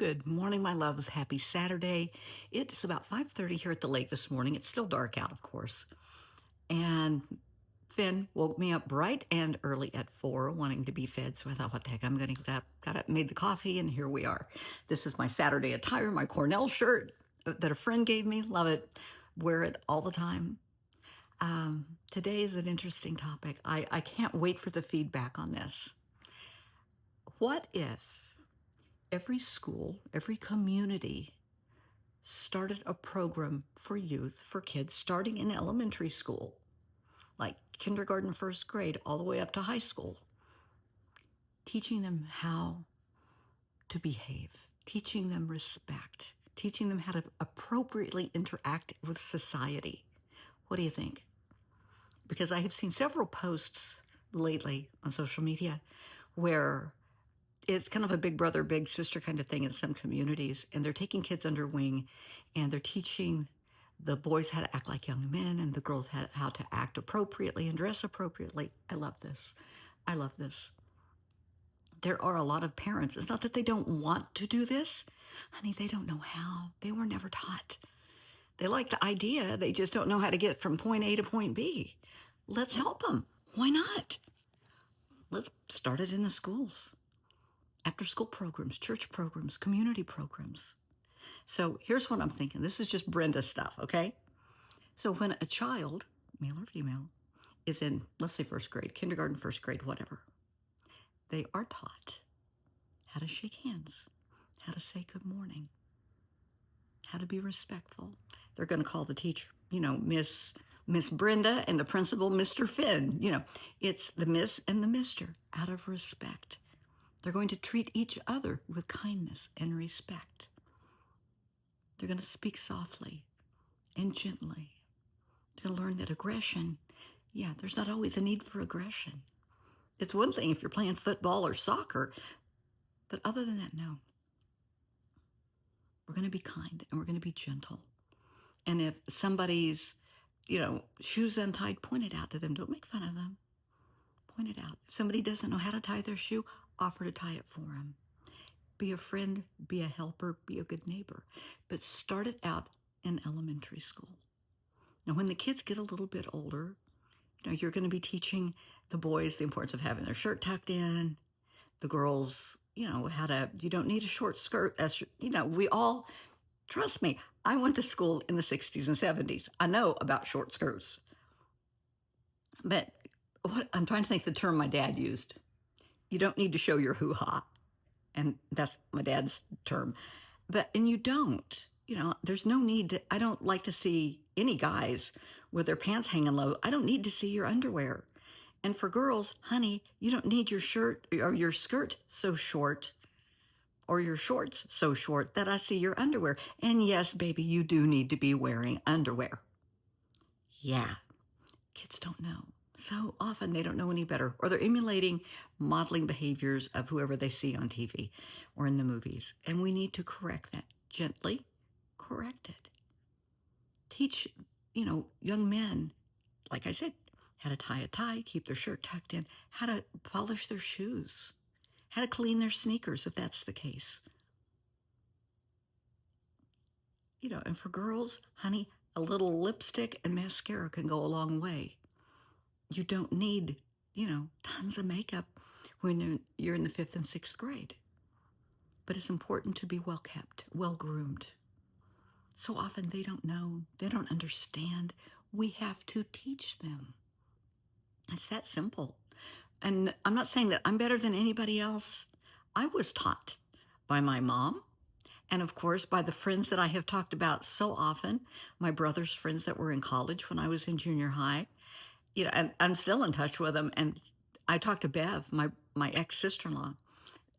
Good morning, my loves. Happy Saturday. It's about 5:30 here at the lake this morning. It's still dark out, of course. And Finn woke me up bright and early at 4, wanting to be fed. So I thought, what the heck, I'm going to get up. Got up, made the coffee, and here we are. This is my Saturday attire, my Cornell shirt that a friend gave me. Love it. Wear it all the time. Today is an interesting topic. I can't wait for the feedback on this. What if every school, every community started a program for youth, for kids starting in elementary school, like kindergarten, first grade, all the way up to high school, teaching them how to behave, teaching them respect, teaching them how to appropriately interact with society? What do you think? Because I have seen several posts lately on social media where it's kind of a big brother, big sister kind of thing in some communities, and they're taking kids under wing and they're teaching the boys how to act like young men and the girls how to act appropriately and dress appropriately. I love this. I love this. There are a lot of parents. It's not that they don't want to do this. Honey, they don't know how. They were never taught. They like the idea. They just don't know how to get from point A to point B. Let's help them. Why not? Let's start it in the schools. After school programs, church programs, community programs. So here's what I'm thinking. This is just Brenda stuff, okay? So when a child, male or female, is in, let's say, first grade, kindergarten, first grade, whatever, they are taught how to shake hands, how to say good morning, how to be respectful. They're going to call the teacher, Miss Brenda, and the principal, Mr. Finn. It's the Miss and the Mr. out of respect. They're going to treat each other with kindness and respect. They're going to speak softly and gently. They're going to learn that aggression, there's not always a need for aggression. It's one thing if you're playing football or soccer, but other than that, no. We're going to be kind and we're going to be gentle. And if somebody's, shoes untied, point it out to them. Don't make fun of them. Point it out. If somebody doesn't know how to tie their shoe, offer to tie it for them. Be a friend, be a helper, be a good neighbor. But start it out in elementary school. Now, when the kids get a little bit older, you're going to be teaching the boys the importance of having their shirt tucked in, the girls, you don't need a short skirt. We all, trust me, I went to school in the 60s and 70s. I know about short skirts. But I'm trying to think the term my dad used. You don't need to show your hoo-ha. And that's my dad's term. And you don't, there's no need to, I don't like to see any guys with their pants hanging low. I don't need to see your underwear. And for girls, honey, you don't need your shirt or your skirt so short or your shorts so short that I see your underwear. And yes, baby, you do need to be wearing underwear. Yeah, kids don't know. So often they don't know any better, or they're emulating modeling behaviors of whoever they see on TV or in the movies. And we need to correct that. Gently correct it. Teach, young men, like I said, how to tie a tie, keep their shirt tucked in, how to polish their shoes, how to clean their sneakers if that's the case. And for girls, honey, a little lipstick and mascara can go a long way. You don't need, tons of makeup when you're in the 5th and 6th grade. But it's important to be well kept, well groomed. So often they don't know, they don't understand. We have to teach them. It's that simple. And I'm not saying that I'm better than anybody else. I was taught by my mom, and of course by the friends that I have talked about so often, my brother's friends that were in college when I was in junior high. And I'm still in touch with them. And I talk to Bev, my ex-sister-in-law,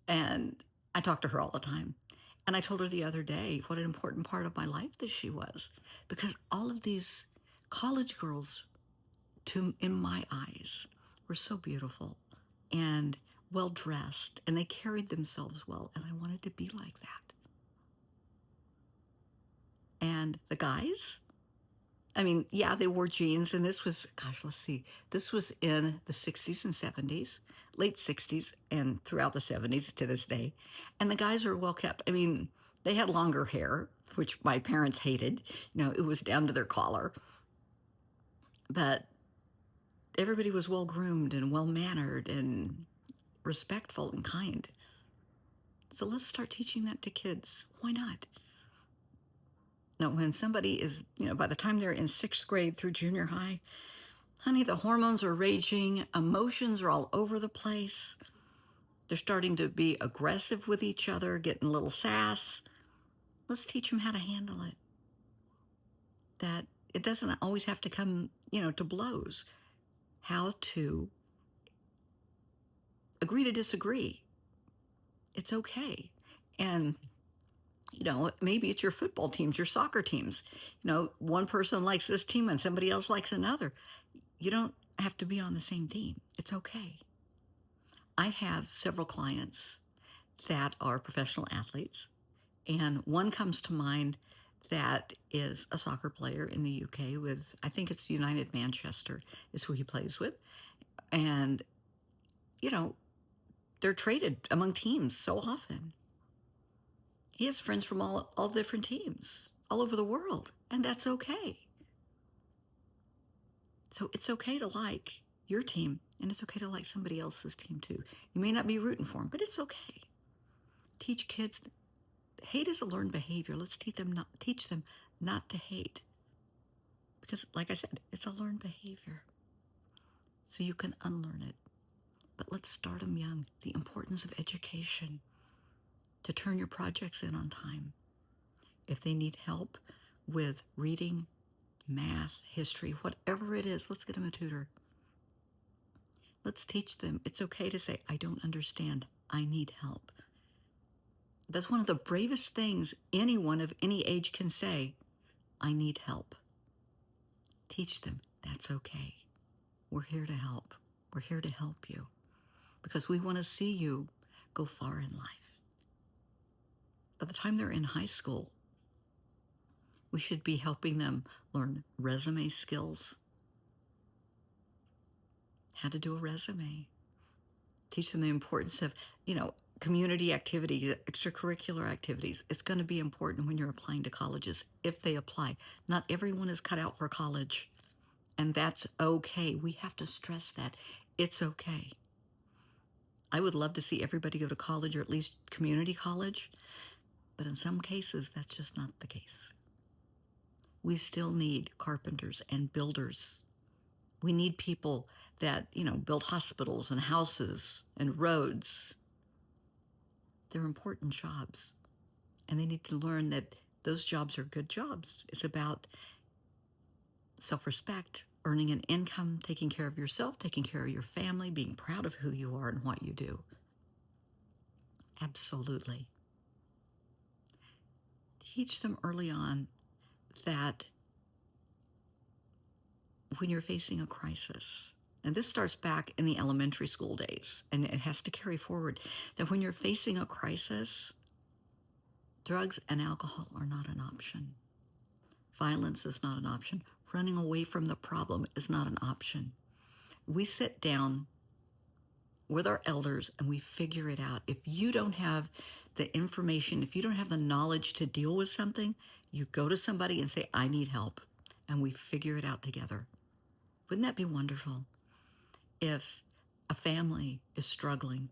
and I talk to her all the time. And I told her the other day what an important part of my life that she was, because all of these college girls, in my eyes, were so beautiful and well-dressed, and they carried themselves well, and I wanted to be like that. And the guys, I mean, yeah, they wore jeans, and this was, gosh, let's see, this was in the 60s and 70s, late 60s, and throughout the 70s to this day. And the guys are well kept. I mean, they had longer hair, which my parents hated. It was down to their collar. But everybody was well groomed and well mannered and respectful and kind. So let's start teaching that to kids. Why not? Now, when somebody is, by the time they're in sixth grade through junior high, honey, the hormones are raging, emotions are all over the place. They're starting to be aggressive with each other, getting a little sass. Let's teach them how to handle it. That it doesn't always have to come, to blows. How to agree to disagree. It's okay. And maybe it's your football teams, your soccer teams. One person likes this team and somebody else likes another. You don't have to be on the same team. It's okay. I have several clients that are professional athletes, and one comes to mind that is a soccer player in the UK with, I think it's United Manchester is who he plays with. And, they're traded among teams so often. He has friends from all different teams all over the world, and that's okay. So it's okay to like your team, and it's okay to like somebody else's team too. You may not be rooting for them, but it's okay. Teach kids, hate is a learned behavior. Let's teach them not to hate. Because like I said, it's a learned behavior. So you can unlearn it. But let's start them young. The importance of education, to turn your projects in on time. If they need help with reading, math, history, whatever it is, let's get them a tutor. Let's teach them it's okay to say, I don't understand. I need help. That's one of the bravest things anyone of any age can say. I need help. Teach them that's okay. We're here to help. We're here to help you because we want to see you go far in life. By the time they're in high school, we should be helping them learn resume skills, how to do a resume, teach them the importance of, community activities, extracurricular activities. It's going to be important when you're applying to colleges, if they apply. Not everyone is cut out for college, and that's okay. We have to stress that. It's okay. I would love to see everybody go to college, or at least community college, but in some cases, that's just not the case. We still need carpenters and builders. We need people that, build hospitals and houses and roads. They're important jobs, and they need to learn that those jobs are good jobs. It's about self-respect, earning an income, taking care of yourself, taking care of your family, being proud of who you are and what you do. Absolutely. Teach them early on that when you're facing a crisis, and this starts back in the elementary school days, and it has to carry forward, that when you're facing a crisis, drugs and alcohol are not an option. Violence is not an option. Running away from the problem is not an option. We sit down with our elders and we figure it out. If you don't have the information, if you don't have the knowledge to deal with something, you go to somebody and say, I need help, and we figure it out together. Wouldn't that be wonderful? If a family is struggling,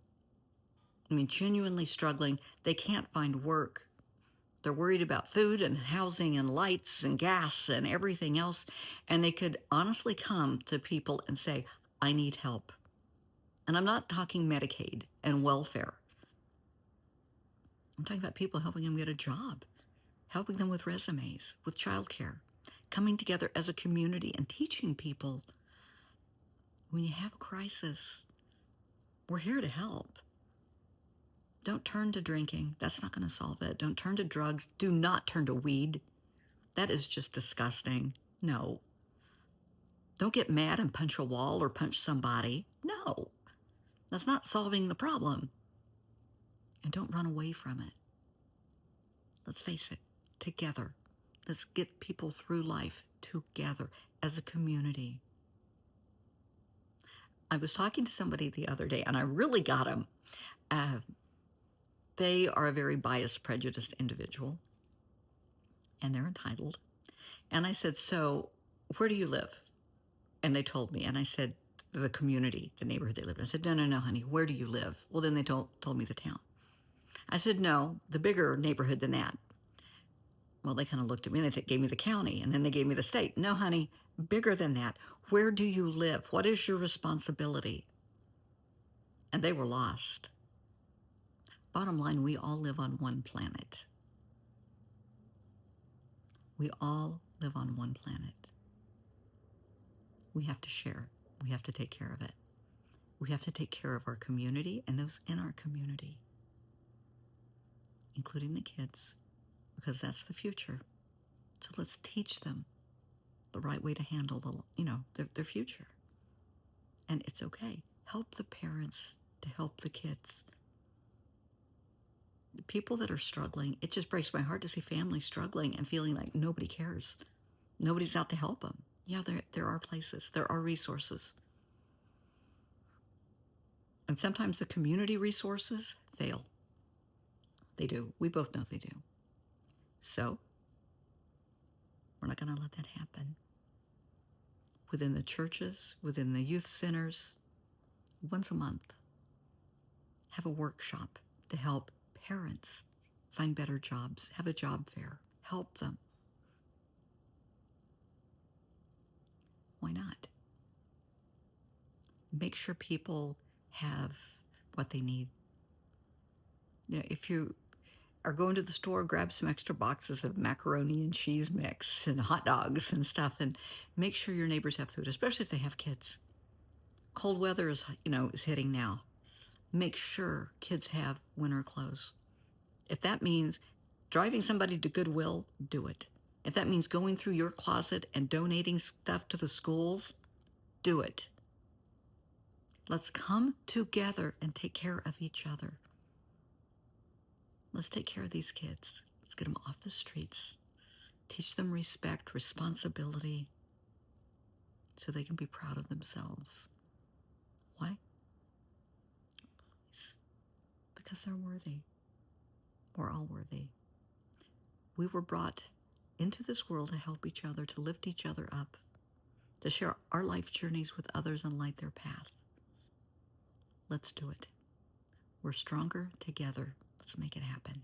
genuinely struggling, they can't find work. They're worried about food and housing and lights and gas and everything else. And they could honestly come to people and say, I need help. And I'm not talking Medicaid and welfare. I'm talking about people helping them get a job, helping them with resumes, with childcare, coming together as a community and teaching people, when you have a crisis, we're here to help. Don't turn to drinking. That's not going to solve it. Don't turn to drugs. Do not turn to weed. That is just disgusting. No. Don't get mad and punch a wall or punch somebody. No. That's not solving the problem. And don't run away from it. Let's face it, together, Let's get people through life together as a community. I was talking to somebody the other day, and I really got them. Uh, they are a very biased, prejudiced individual, and they're entitled. And I said, so where do you live? And they told me, and I said, the community, the neighborhood they live in. I said, no, honey, where do you live? Well, then they told me the town. I said, no, the bigger neighborhood than that. Well, they kind of looked at me and they gave me the county, and then they gave me the state. No, honey, bigger than that. Where do you live? What is your responsibility? And they were lost. Bottom line, we all live on one planet. We all live on one planet. We have to share. We have to take care of it. We have to take care of our community and those in our community, including the kids, because that's the future. So let's teach them the right way to handle their future. And it's okay. Help the parents to help the kids. The people that are struggling, it just breaks my heart to see families struggling and feeling like nobody cares. Nobody's out to help them. Yeah, there are places, there are resources. And sometimes the community resources fail. They do. We both know they do. So we're not going to let that happen. Within the churches, within the youth centers, once a month, have a workshop to help parents find better jobs, have a job fair, help them. Why not? Make sure people have what they need. If you are going to the store, grab some extra boxes of macaroni and cheese mix and hot dogs and stuff, and make sure your neighbors have food, especially if they have kids. Cold weather is hitting now. Make sure kids have winter clothes. If that means driving somebody to Goodwill, do it. If that means going through your closet and donating stuff to the schools, do it. Let's come together and take care of each other. Let's take care of these kids. Let's get them off the streets. Teach them respect, responsibility, so they can be proud of themselves. Why? Because they're worthy. We're all worthy. We were brought into this world to help each other, to lift each other up, to share our life journeys with others and light their path. Let's do it. We're stronger together. Let's make it happen.